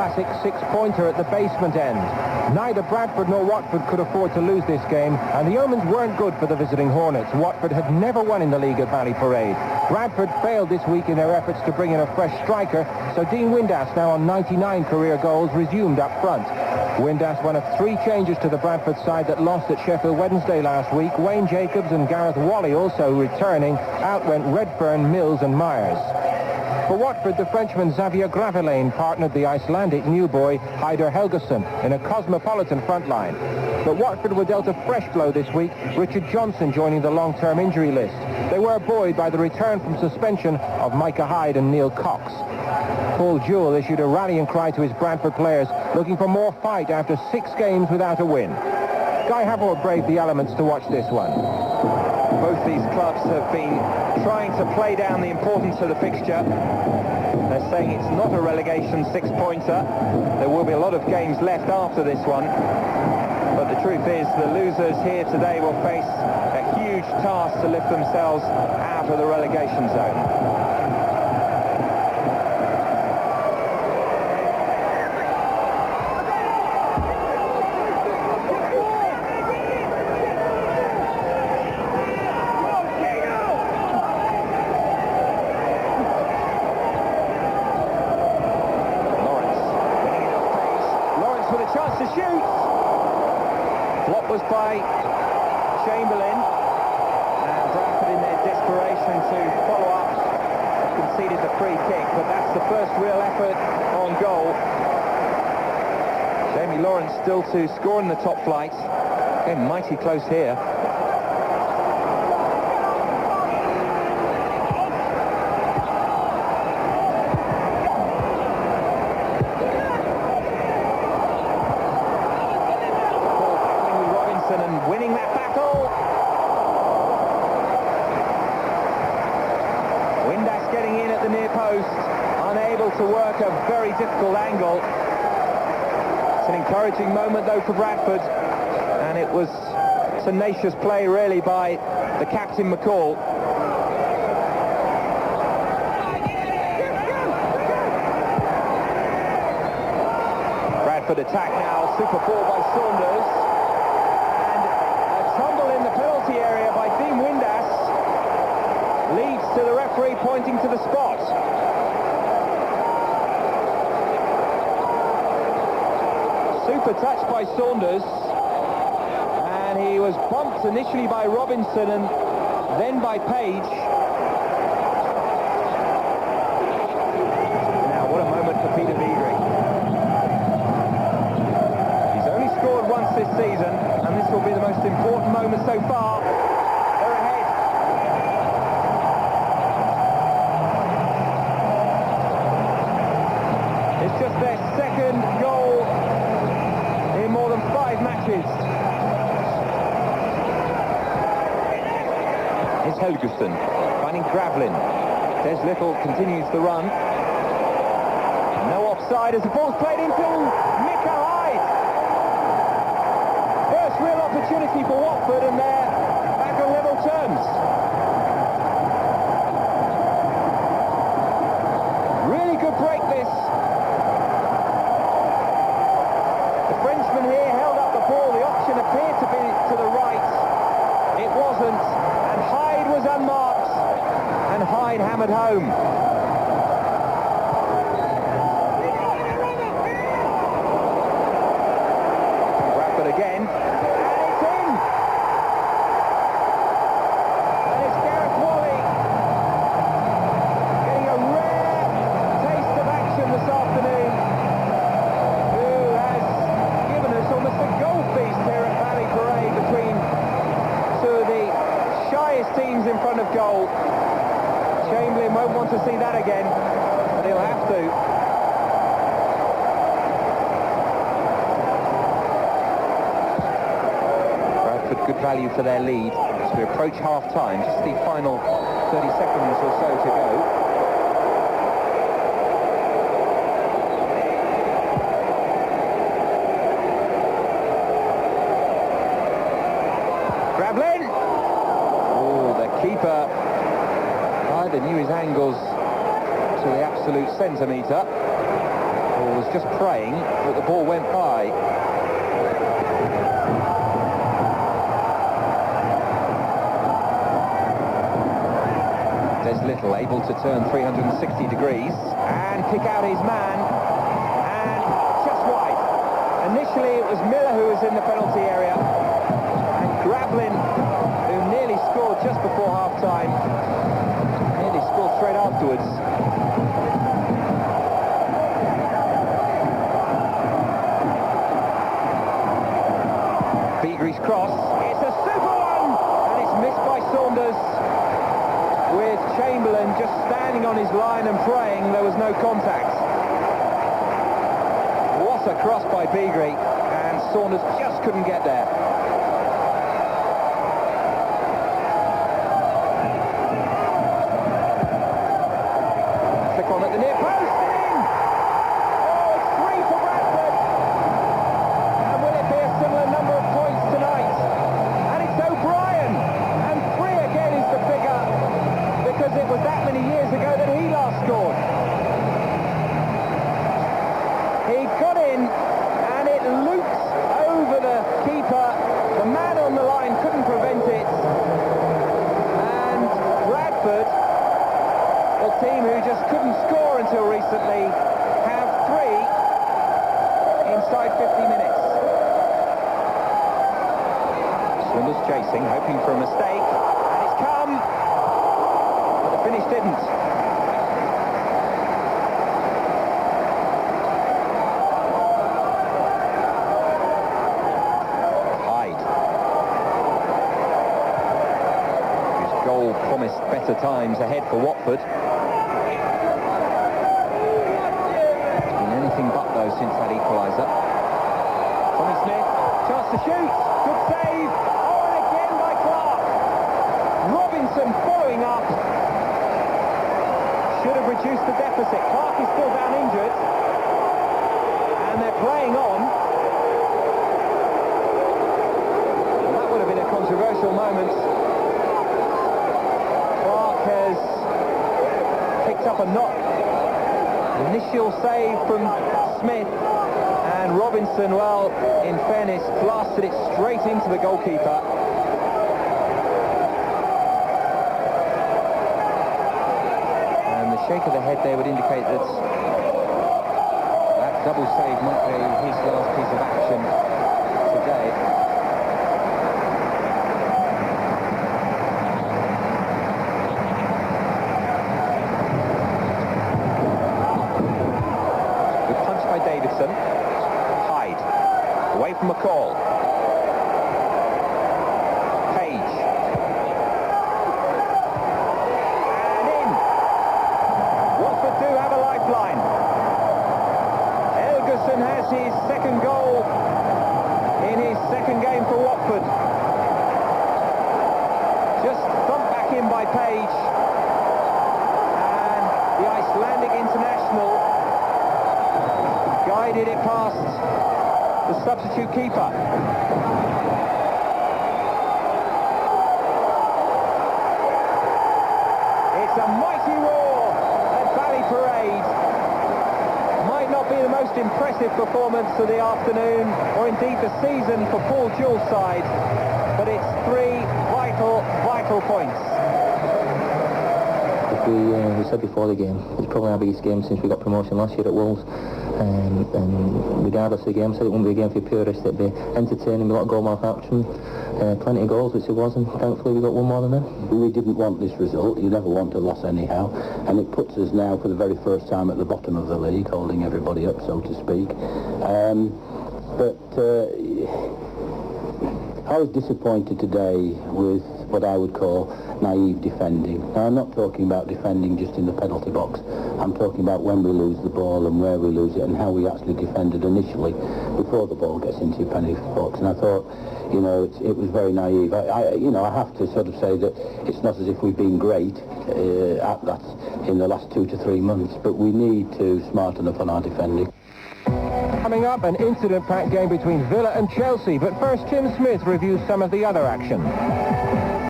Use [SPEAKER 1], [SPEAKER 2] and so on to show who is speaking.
[SPEAKER 1] classic six-pointer at the basement end. Neither Bradford nor Watford could afford to lose this game, and the omens weren't good for the visiting Hornets. Watford had never won in the league at Valley Parade. Bradford failed this week in their efforts to bring in a fresh striker, so Dean Windass, now on 99 career goals, resumed up front. Windass, one of 3 changes to the Bradford side that lost at Sheffield Wednesday last week. Wayne Jacobs and Gareth Wally also returning. Out went Redfern, Mills and Myers. For Watford, the Frenchman Xavier Gravelaine partnered the Icelandic new boy Heider Helgason in a cosmopolitan front line. But Watford were dealt a fresh blow this week, Richard Johnson joining the long-term injury list. They were buoyed by the return from suspension of Micah Hyde and Neil Cox. Paul Jewell issued a rallying cry to his Bradford players, looking for more fight after 6 games without a win. Guy Havell braved the elements to watch this one.
[SPEAKER 2] Both these clubs have been trying to play down the importance of the fixture. They're saying it's not a relegation 6-pointer. There will be a lot of games left after this one. But the truth is, the losers here today will face a huge task to lift themselves out of the relegation zone. By Chamberlain, and Bradford in their desperation to follow up conceded the free kick, but that's the first real effort on goal. Jamie Lawrence still to score in the top flight. Again, mighty close here. Winning that battle. Windass getting in at the near post, unable to work a very difficult angle. It's an encouraging moment though for Bradford, and it was tenacious play really by the captain McCall. Bradford attack now, super ball by Saunders. Area by Dean Windass leads to the referee pointing to the spot. Super touch by Saunders, and he was bumped initially by Robinson and then by Page. Now what a moment for Peter Beagrie. He's only scored once this season, and this will be the most important moment so far. They're ahead. It's just their second goal in more than 5 matches. Here's Helguson finding Gravlin. Des Little continues the run. No offside as the ball's played into Micah Hyde. First real opportunity for Watford, and they're back on level terms. Really good break this. The Frenchman here held up the ball. The option appeared to be to the right. It wasn't, and Hyde was unmarked, and Hyde hammered home. Bradford again. Teams in front of goal. Chamberlain won't want to see that again, but he'll have to. Bradford good value for their lead as we approach half-time. Just the final 30 seconds or so to go. Gravlin! Keeper either knew his angles to the absolute centimetre, or was just praying that the ball went by. There's Little able to turn 360 degrees and pick out his man, and just wide. Initially it was Miller who was in the penalty area, and Grablin, who nearly scored just before half-time, nearly scored straight afterwards. Beagre's cross, it's a super one, and it's missed by Saunders, with Chamberlain just standing on his line and praying there was no contact. What a cross by Beagre, and Saunders just couldn't get there. Flick on at the near post, in! Oh, it's 3 for Bradford! And will it be a similar number of points tonight? And it's O'Brien, and 3 again is the figure, because it was that many years ago that he last scored. He got in, and it looped over the keeper. The man on the line couldn't prevent it. And Bradford, the team who just couldn't score until recently, have 3 inside 50 minutes. Saunders chasing, hoping for a mistake, and it's come. The finish didn't. Hyde, whose goal promised better times ahead for Watford. It's been anything but though since that equaliser. Tommy Smith, chance to shoot, good save. Oh, and again by Clark. Robinson following up. Should have reduced the deficit. Clark is still down injured, and they're playing on. Well, that would have been a controversial moment. Clark has picked up a knock. Initial save from Smith, and Robinson, well, in fairness, blasted it straight into the goalkeeper. Shake of the head there would indicate that that double save might be his last piece of action today. Good punch by Davidson. Hyde, away from McCall. Has his second goal in his second game for Watford. Just thumped back in by Page, and the Icelandic international guided it past the substitute keeper. It's a mighty roar at Valley Parade. Might not be the most impressive performance of the afternoon, or indeed the season for Paul Jewell's side, but it's 3 vital points.
[SPEAKER 3] We said before the game, it's probably our biggest game since we got promotion last year at Wolves. And regardless of the game, I said it wouldn't be a game for purists, it'd be entertaining, a lot of goal-mouth action, plenty of goals, which it was, and thankfully we got one more than them.
[SPEAKER 4] We didn't want this result. You never want a loss anyhow, and it puts us now for the very first time at the bottom of the league, holding everybody up, so to speak. I was disappointed today with what I would call naive defending. Now, I'm not talking about defending just in the penalty box. I'm talking about when we lose the ball and where we lose it and how we actually defended initially before the ball gets into your penalty box. And I thought, you know, it was very naive. I have to sort of say that it's not as if we've been great at that in the last 2 to 3 months, but we need to smarten up on our defending.
[SPEAKER 1] Coming up, an incident-packed game between Villa and Chelsea, but first Tim Smith reviews some of the other action.